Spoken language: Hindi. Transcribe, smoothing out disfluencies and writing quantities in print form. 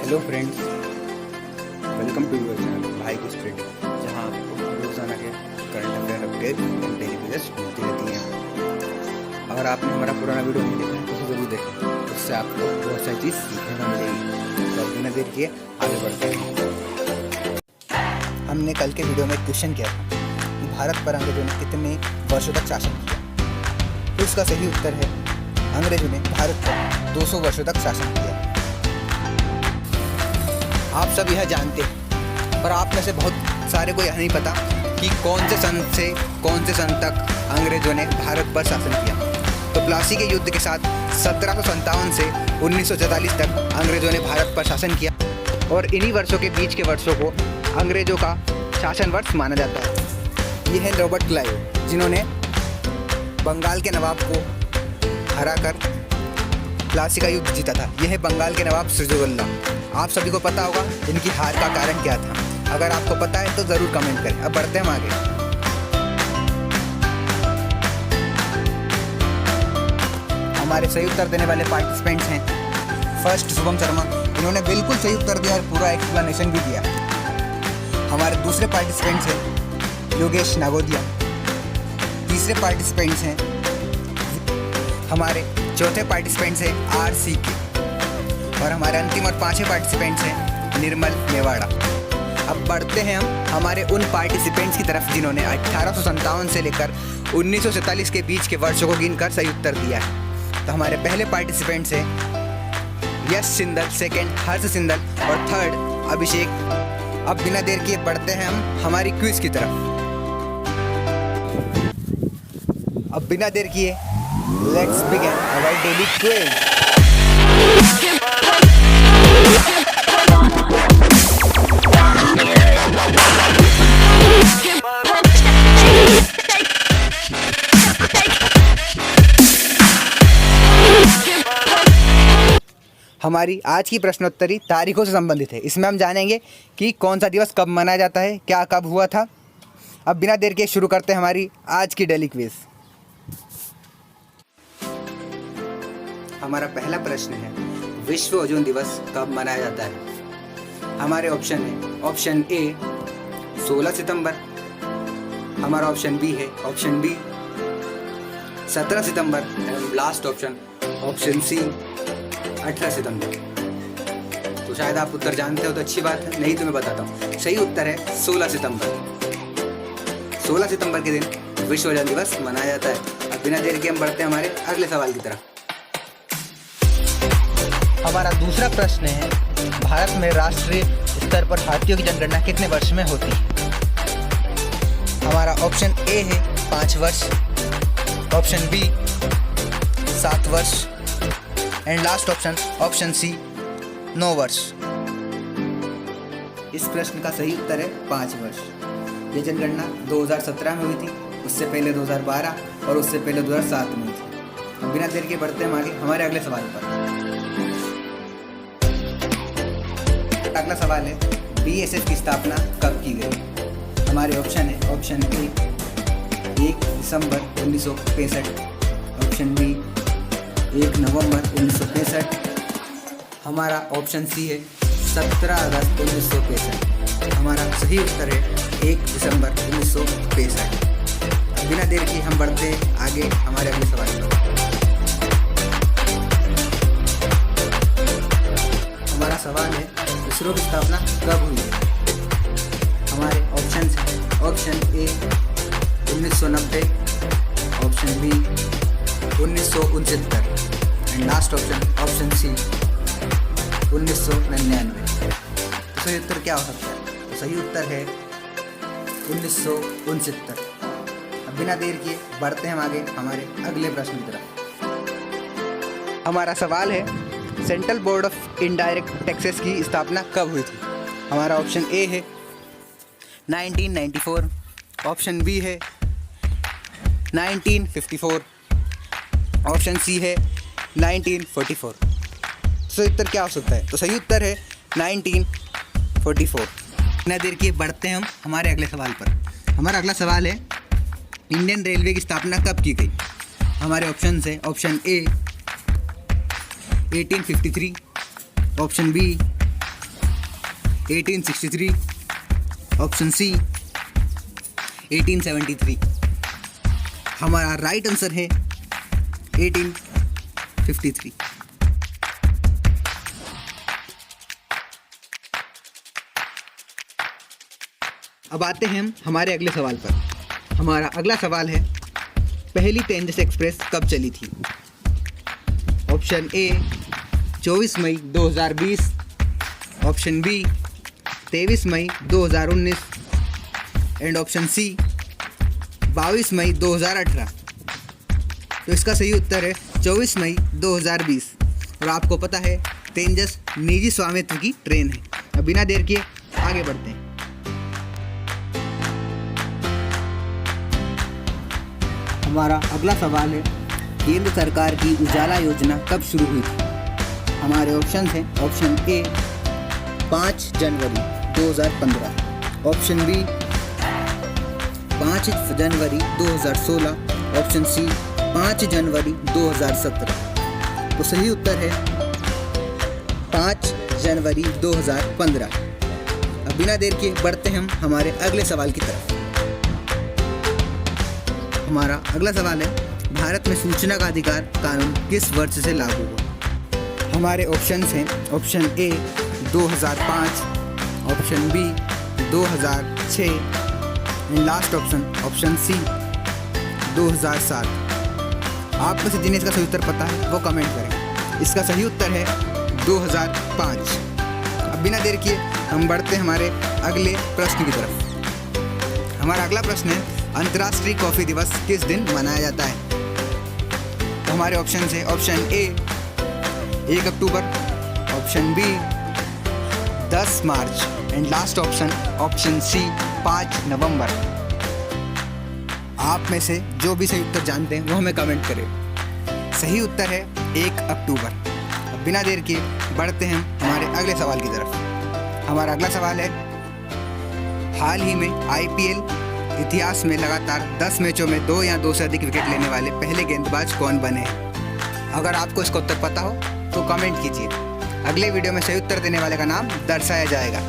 Hello friends, welcome to your channel भाई की स्ट्रीट, जहां आपको रोजाना के current affair update and daily news मिलती रहती हैं। अगर आपने हमारा पुराना वीडियो नहीं देखा है तो ज़रूर देखें, उससे आपको बहुत सारी चीज़ सीखने को मिलेगी। तो बिना देर किए आगे बढ़ते हैं। हमने कल के वीडियो में एक क्वेश्चन किया था कि भारत पर अंग्रेजों ने कितने वर्षों तक शासन किया। तो उसका सही उत्तर है, अंग्रेजों ने भारत पर 200 वर्षों तक शासन किया। आप सब यह जानते हैं, पर आप में से बहुत सारे को यह नहीं पता कि कौन से सन तक अंग्रेजों ने भारत पर शासन किया। तो प्लासी के युद्ध के साथ 1757 से 1944 तक अंग्रेजों ने भारत पर शासन किया, और इन्हीं वर्षों के बीच के वर्षों को अंग्रेजों का शासन वर्ष माना जाता है। ये है रॉबर्ट क्लाइव, जिन्होंने बंगाल के नवाब को हराकर प्लासी का युद्ध जीता था। यह है बंगाल के नवाब सिराजुद्दौला। आप सभी को पता होगा इनकी हार का कारण क्या था। अगर आपको पता है तो ज़रूर कमेंट करें। अब बढ़ते हैं आगे। हमारे सही उत्तर देने वाले पार्टिसिपेंट्स हैं फर्स्ट शुभम शर्मा, इन्होंने बिल्कुल सही उत्तर दिया और पूरा एक्सप्लेनेशन भी दिया। हमारे दूसरे पार्टिसिपेंट्स हैं योगेश नागोदिया। तीसरे पार्टिसिपेंट्स हैं हमारे चौथे पार्टिसिपेंट्स हैं RCK, और हमारे अंतिम और पांचवें पार्टिसिपेंट्स हैं निर्मल मेवाड़ा। अब बढ़ते हैं हम हमारे उन पार्टिसिपेंट्स की तरफ जिन्होंने 1857 से लेकर 1947 के बीच के वर्षों को गिनकर सही उत्तर दिया है। तो हमारे पहले पार्टिसिपेंट्स हैं यश सिंदल, सेकंड हर्ष सिंदल और थर्ड अभिषेक। अब बिना देर किए बढ़ते हैं हम हमारी क्विज की तरफ। अब बिना देर किए let's begin our daily quiz. हमारी आज की प्रश्नोत्तरी तारीखों से संबंधित है। इसमें हम जानेंगे कि कौन सा दिवस कब मनाया जाता है, क्या कब हुआ था। अब बिना देर के शुरू करते हैं हमारी आज की डेली क्विज। हमारा पहला प्रश्न है, विश्व ओजोन दिवस कब मनाया जाता है। हमारे ऑप्शन है ऑप्शन ए 16 सितंबर, हमारा ऑप्शन बी है ऑप्शन बी 17 सितंबर, एंड लास्ट ऑप्शन सी 18 सितंबर। तो शायद आप उत्तर जानते हो तो अच्छी बात है, नहीं तो मैं बताता हूँ। सही उत्तर है 16 सितंबर। 16 सितंबर के दिन विश्व ओजोन दिवस मनाया जाता है। अब बिना देर के हम बढ़ते हैं हमारे अगले सवाल की तरफ। हमारा दूसरा प्रश्न है, भारत में राष्ट्रीय स्तर पर हाथियों की जनगणना कितने वर्ष में होती है। हमारा ऑप्शन ए है 5 वर्ष, ऑप्शन बी 7 वर्ष, एंड लास्ट ऑप्शन सी 9 वर्ष। इस प्रश्न का सही उत्तर है 5 वर्ष। ये जनगणना 2017 में हुई थी, उससे पहले 2012 और उससे पहले 2007 में हुई थी। अब बिना देर के बढ़ते हैं आगे हमारे अगले सवाल पर। अगला सवाल है, BSF की स्थापना कब की गई। हमारे ऑप्शन है ऑप्शन ए 1 दिसंबर 1965, ऑप्शन बी 1 नवंबर 1965, हमारा ऑप्शन सी है 17 अगस्त 1965। हमारा सही उत्तर है 1 दिसंबर 1965। बिना देर के हम बढ़ते हैं आगे हमारे अगले सवाल पर। हमारा सवाल है, इसरो की स्थापना कब हुई है। हमारे ऑप्शन है option A 1990, option B 1969, and last option C 1999। तो सही उत्तर क्या हो सकता है। तो सही उत्तर है 1969। अब बिना देर किए बढ़ते हैं आगे हमारे अगले प्रश्न की तरफ। हमारा सवाल है, central board of indirect taxes की स्थापना कब हुई थी। हमारा ऑप्शन ए है 1994, ऑप्शन बी है 1954, ऑप्शन सी है 1944। सही उत्तर क्या हो सकता है। तो सही उत्तर है 1944। इतना देर किए बढ़ते हैं हम हमारे अगले सवाल पर। हमारा अगला सवाल है, इंडियन रेलवे की स्थापना कब की गई। हमारे ऑप्शन है option A 1853, option B 1863, option C 1873। हमारा राइट आंसर है 1853। अब आते हैं हम हमारे अगले सवाल पर। हमारा अगला सवाल है, पहली तेजस एक्सप्रेस कब चली थी? ऑप्शन ए 24 मई 2020, ऑप्शन बी 23 मई 2019 एंड ऑप्शन सी 22 मई 2018। तो इसका सही उत्तर है 24 मई 2020। और आपको पता है तेजस निजी स्वामित्व की ट्रेन है। अब बिना देर किए आगे बढ़ते हैं। हमारा अगला सवाल है, केंद्र सरकार की उजाला योजना कब शुरू हुई थी? हमारे ऑप्शन हैं, ऑप्शन ए 5 जनवरी 2015, ऑप्शन बी 5 जनवरी 2016, ऑप्शन सी 5 जनवरी 2017। तो सही उत्तर है 5 जनवरी 2015। अब बिना देर के बढ़ते हैं हम हमारे अगले सवाल की तरफ। हमारा अगला सवाल है, भारत में सूचना का अधिकार कानून किस वर्ष से लागू हुआ? हमारे ऑप्शंस हैं, option A 2005, option B 2006 and last option C 2007। आप में से जिन्हें इसका सही उत्तर पता है वो कमेंट करें। इसका सही उत्तर है 2005। अब बिना देर किए हम बढ़ते हैं हमारे अगले प्रश्न की तरफ। हमारा अगला प्रश्न है, अंतर्राष्ट्रीय कॉफ़ी दिवस किस दिन मनाया जाता है? तो हमारे ऑप्शन है, ऑप्शन ए 1 अक्टूबर, ऑप्शन बी 10 मार्च एंड लास्ट ऑप्शन सी 5 नवंबर। आप में से जो भी सही उत्तर जानते हैं वो हमें कमेंट करें। सही उत्तर है 1 अक्टूबर। अब बिना देर के बढ़ते हैं हमारे अगले सवाल की तरफ। हमारा अगला सवाल है, हाल ही में IPL इतिहास में लगातार 10 मैचों में 2 या 2 से अधिक विकेट लेने वाले पहले गेंदबाज कौन बने हैं? अगर आपको इसका उत्तर पता हो तो कमेंट कीजिए। अगले वीडियो में सही उत्तर देने वाले का नाम दर्शाया जाएगा।